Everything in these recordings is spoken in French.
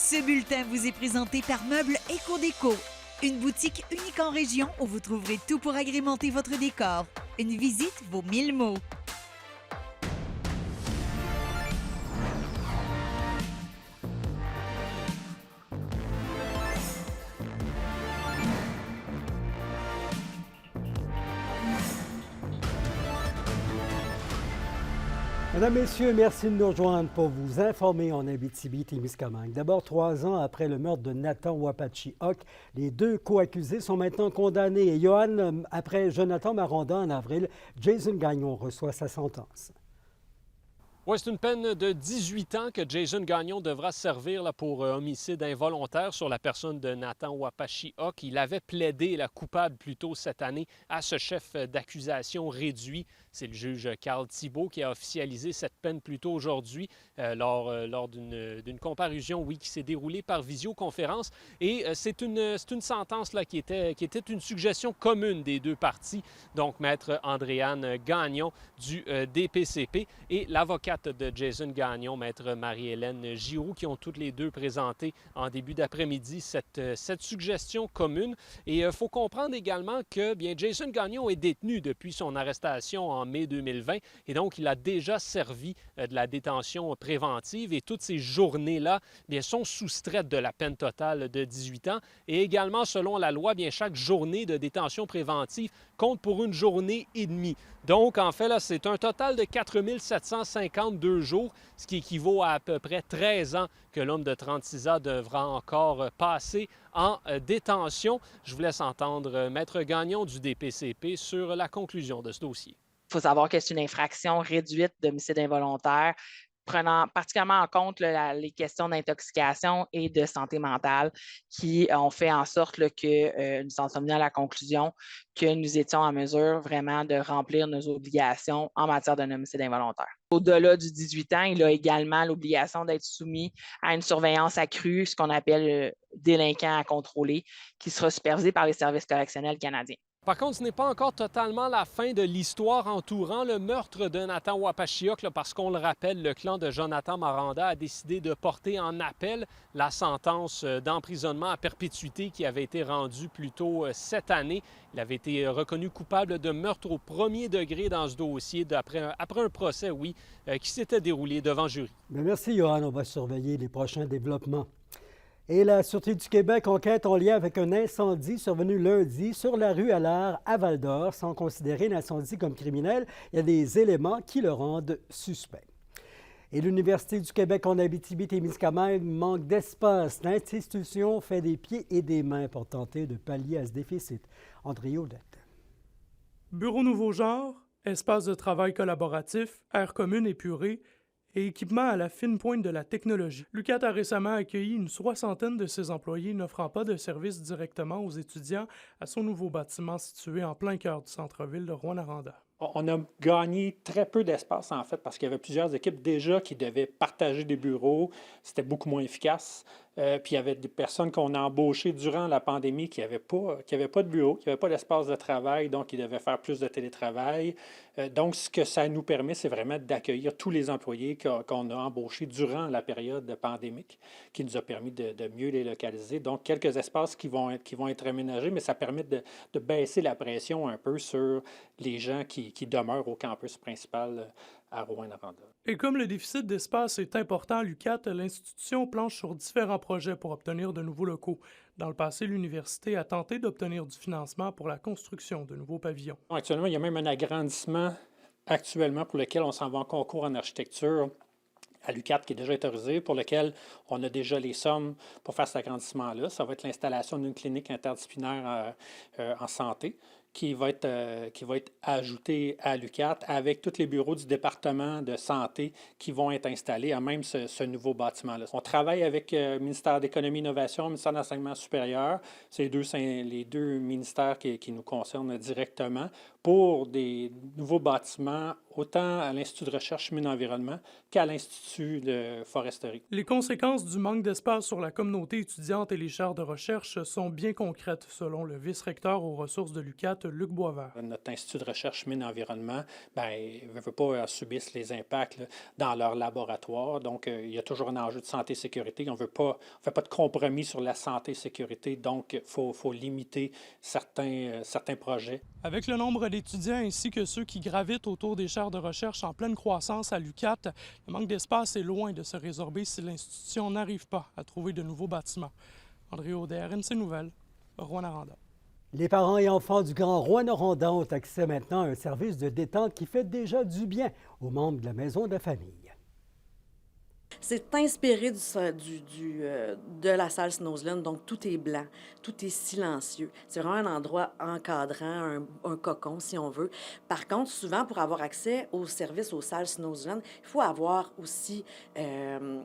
Ce bulletin vous est présenté par Meubles Éco-Déco, une boutique unique en région où vous trouverez tout pour agrémenter votre décor. Une visite vaut 1000 mots. Mesdames, Messieurs, merci de nous rejoindre pour vous informer en Abitibi-Témiscamingue. D'abord, 3 ans après le meurtre de Nathan Wapachi-Hoc, les 2 co-accusés sont maintenant condamnés. Et Johan, après Jonathan Maranda en avril, Jason Gagnon reçoit sa sentence. Oui, c'est une peine de 18 ans que Jason Gagnon devra servir pour homicide involontaire sur la personne de Nathan Wapachi-Hoc. Il avait plaidé la coupable plus tôt cette année à ce chef d'accusation réduit. C'est le juge Carl Thibault qui a officialisé cette peine plus tôt aujourd'hui lors d'une comparution, oui, qui s'est déroulée par visioconférence. Et c'est une sentence là, qui était une suggestion commune des 2 parties. Donc, maître Andréane Gagnon du DPCP et l'avocat de Jason Gagnon, maître Marie-Hélène Giroux, qui ont toutes les 2 présenté en début d'après-midi cette suggestion commune. Et il faut comprendre également que bien, Jason Gagnon est détenu depuis son arrestation en mai 2020 et donc il a déjà servi de la détention préventive et toutes ces journées-là bien, sont soustraites de la peine totale de 18 ans. Et également, selon la loi, bien, chaque journée de détention préventive compte pour une journée et demie. Donc, en fait, là, c'est un total de 4 752 jours, ce qui équivaut à peu près 13 ans que l'homme de 36 ans devra encore passer en détention. Je vous laisse entendre Maître Gagnon du DPCP sur la conclusion de ce dossier. Il faut savoir que c'est une infraction réduite d'homicide involontaire, prenant particulièrement en compte les questions d'intoxication et de santé mentale qui ont fait en sorte que nous en sommes venus à la conclusion que nous étions en mesure vraiment de remplir nos obligations en matière d'un homicide involontaire. Au-delà du 18 ans, il a également l'obligation d'être soumis à une surveillance accrue, ce qu'on appelle délinquant à contrôler, qui sera supervisé par les services correctionnels canadiens. Par contre, ce n'est pas encore totalement la fin de l'histoire entourant le meurtre de Nathan Wapachi-Hoc, parce qu'on le rappelle, le clan de Jonathan Maranda a décidé de porter en appel la sentence d'emprisonnement à perpétuité qui avait été rendue plus tôt cette année. Il avait été reconnu coupable de meurtre au premier degré dans ce dossier après un procès, oui, qui s'était déroulé devant jury. Bien, merci, Johan. On va surveiller les prochains développements. Et la Sûreté du Québec enquête en lien avec un incendie survenu lundi sur la rue Allard à Val-d'Or. Sans considérer l'incendie comme criminel, il y a des éléments qui le rendent suspect. Et l'Université du Québec en Abitibi-Témiscamingue manque d'espace. L'institution fait des pieds et des mains pour tenter de pallier à ce déficit. André Audette. Bureau nouveau genre, espace de travail collaboratif, air commune épurée, et équipement à la fine pointe de la technologie. l'UQAT a récemment accueilli une 60aine de ses employés n'offrant pas de services directement aux étudiants à son nouveau bâtiment situé en plein cœur du centre-ville de Rouyn-Noranda. On a gagné très peu d'espace, en fait, parce qu'il y avait plusieurs équipes déjà qui devaient partager des bureaux. C'était beaucoup moins efficace. Puis il y avait des personnes qu'on a embauchées durant la pandémie qui n'avaient pas de bureau, qui n'avaient pas d'espace de travail, donc ils devaient faire plus de télétravail. Donc, ce que ça nous permet, c'est vraiment d'accueillir tous les employés qu'on a embauchés durant la période pandémique, qui nous a permis de mieux les localiser. Donc, quelques espaces qui vont être aménagés, mais ça permet de baisser la pression un peu sur les gens qui demeurent au campus principal à Rouyn-Noranda. Et comme le déficit d'espace est important à l'UQAT, l'institution planche sur différents projets pour obtenir de nouveaux locaux. Dans le passé, l'université a tenté d'obtenir du financement pour la construction de nouveaux pavillons. Actuellement, il y a même un agrandissement actuellement pour lequel on s'en va en concours en architecture à l'UQAT qui est déjà autorisé, pour lequel on a déjà les sommes pour faire cet agrandissement-là. Ça va être l'installation d'une clinique interdisciplinaire en santé qui va être ajouté à l'UQAT avec tous les bureaux du département de santé qui vont être installés à même ce nouveau bâtiment-là. On travaille avec le ministère d'Économie et Innovation, le ministère de l'Enseignement supérieur. C'est les deux ministères qui nous concernent directement pour des nouveaux bâtiments, autant à l'Institut de recherche mine-environnement qu'à l'Institut de foresterie. Les conséquences du manque d'espace sur la communauté étudiante et les chaires de recherche sont bien concrètes, selon le vice-recteur aux ressources de l'UQAT, Luc Boisvert. Notre Institut de recherche mine-environnement, ne veut pas subissent les impacts là, dans leur laboratoire. Donc, il y a toujours un enjeu de santé et sécurité. On ne fait pas de compromis sur la santé et sécurité. Donc, il faut limiter certains projets. Avec le nombre d'étudiants ainsi que ceux qui gravitent autour des chaires de recherche en pleine croissance à l'UQAT, le manque d'espace est loin de se résorber si l'institution n'arrive pas à trouver de nouveaux bâtiments. André Audet, RNC Nouvelles, Rouyn-Noranda. Les parents et enfants du Grand Rouyn-Noranda ont accès maintenant à un service de détente qui fait déjà du bien aux membres de la maison de famille. C'est inspiré de la salle Snowsland, donc tout est blanc, tout est silencieux. C'est vraiment un endroit encadrant, un cocon, si on veut. Par contre, souvent, pour avoir accès aux services aux salles Snowsland, il faut avoir aussi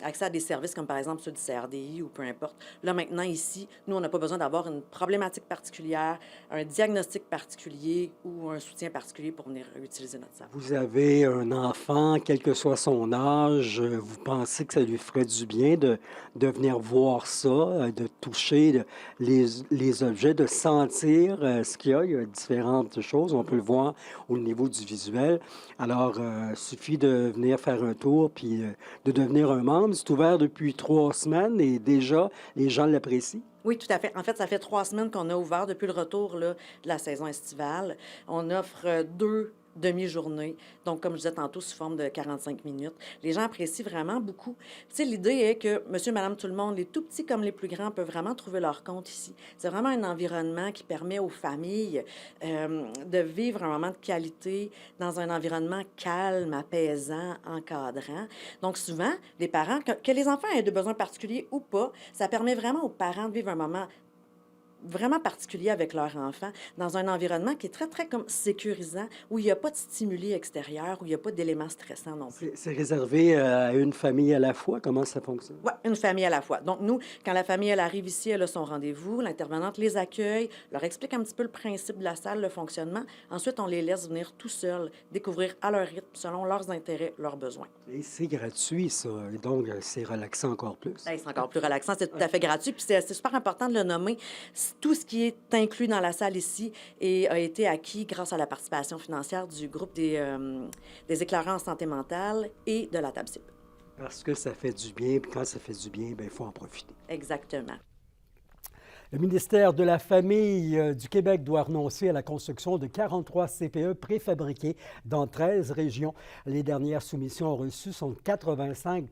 accès à des services comme, par exemple, ceux du CRDI ou peu importe. Là, maintenant, ici, nous, on n'a pas besoin d'avoir une problématique particulière, un diagnostic particulier ou un soutien particulier pour venir utiliser notre salle. Vous avez un enfant, quel que soit son âge, vous pensez que ça lui ferait du bien de venir voir ça, de toucher les objets, de sentir ce qu'il y a. Il y a différentes choses. On peut le voir au niveau du visuel. Alors, il suffit de venir faire un tour puis de devenir un membre. C'est ouvert depuis 3 semaines et déjà, les gens l'apprécient. Oui, tout à fait. En fait, ça fait 3 semaines qu'on a ouvert depuis le retour là, de la saison estivale. On offre 2 demi-journées, donc comme je disais tantôt, sous forme de 45 minutes. Les gens apprécient vraiment beaucoup. Tu sais, l'idée est que monsieur, madame, tout le monde, les tout petits comme les plus grands, peuvent vraiment trouver leur compte ici. C'est vraiment un environnement qui permet aux familles de vivre un moment de qualité dans un environnement calme, apaisant, encadrant. Donc souvent, les parents, que les enfants aient de besoins particuliers ou pas, ça permet vraiment aux parents de vivre un moment vraiment particulier avec leur enfant, dans un environnement qui est très, très comme sécurisant, où il n'y a pas de stimuli extérieurs, où il n'y a pas d'éléments stressants non plus. C'est réservé à une famille à la fois? Comment ça fonctionne? Oui, une famille à la fois. Donc, nous, quand la famille, elle arrive ici, elle a son rendez-vous, l'intervenante les accueille, leur explique un petit peu le principe de la salle, le fonctionnement. Ensuite, on les laisse venir tout seuls, découvrir à leur rythme, selon leurs intérêts, leurs besoins. Et c'est gratuit, ça. Et donc, c'est relaxant encore plus. Bien, c'est encore plus relaxant, c'est tout à fait gratuit. Puis c'est super important de le nommer. Tout ce qui est inclus dans la salle ici a été acquis grâce à la participation financière du groupe des éclaireurs en santé mentale et de la TABCIP. Parce que ça fait du bien, puis quand ça fait du bien, il faut en profiter. Exactement. Le ministère de la Famille du Québec doit renoncer à la construction de 43 CPE préfabriqués dans 13 régions. Les dernières soumissions reçues sont 85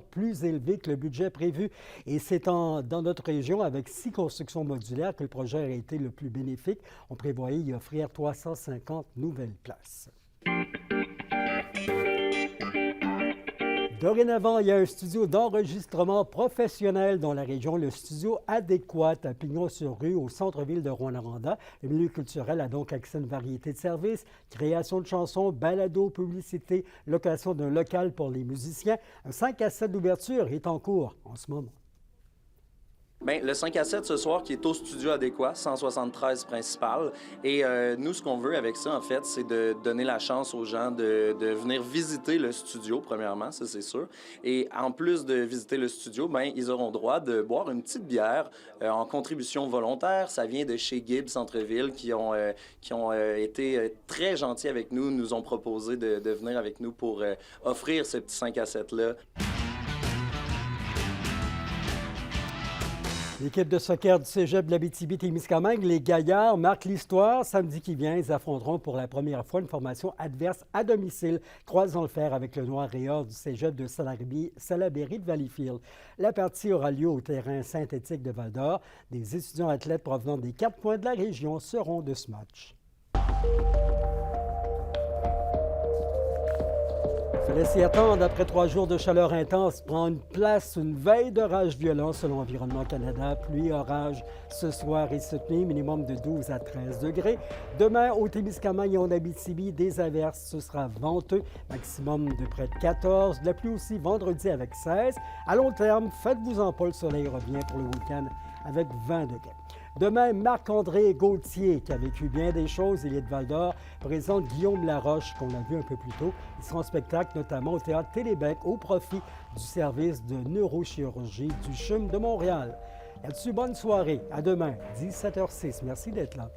plus élevé que le budget prévu. Et c'est dans notre région, avec 6 constructions modulaires, que le projet a été le plus bénéfique. On prévoyait y offrir 350 nouvelles places. Dorénavant, il y a un studio d'enregistrement professionnel dans la région, le studio Adéquat à Pignon-sur-Rue, au centre-ville de Rouyn-Noranda. Le milieu culturel a donc accès à une variété de services, création de chansons, balado, publicité, location d'un local pour les musiciens. Un 5 à 7 d'ouverture est en cours en ce moment. Bien, le 5 à 7 ce soir qui est au studio Adéquat, 173 principal. Et nous, ce qu'on veut avec ça, en fait, c'est de donner la chance aux gens de venir visiter le studio, premièrement, ça c'est sûr. Et en plus de visiter le studio, bien, ils auront droit de boire une petite bière en contribution volontaire. Ça vient de chez Gibbs Centre-Ville qui ont été très gentils avec nous, nous ont proposé de venir avec nous pour offrir ce petit 5 à 7-là. L'équipe de soccer du Cégep de l'Abitibi-Témiscamingue, les Gaillards, marquent l'histoire. Samedi qui vient, ils affronteront pour la première fois une formation adverse à domicile, croisant le fer avec le Noir et Or du Cégep de Salaberry de Valleyfield. La partie aura lieu au terrain synthétique de Val-d'Or. Des étudiants athlètes provenant des 4 coins de la région seront de ce match. Il fallait s'y attendre. Après 3 jours de chaleur intense, prend une place une veille d'orage violent selon Environnement Canada. Pluie, orage ce soir et cette nuit, minimum de 12 à 13 degrés. Demain, au Témiscamingue et en Abitibi, des averses. Ce sera venteux, maximum de près de 14. De la pluie aussi vendredi avec 16. À long terme, faites-vous-en pas, le soleil revient pour le week-end avec 20 degrés. Demain, Marc-André Gauthier, qui a vécu bien des choses, il est de Val-d'Or, présente Guillaume Laroche, qu'on a vu un peu plus tôt. Il sera en spectacle notamment au Théâtre Télébec au profit du service de neurochirurgie du CHUM de Montréal. Là-dessus, bonne soirée. À demain, 17h06. Merci d'être là.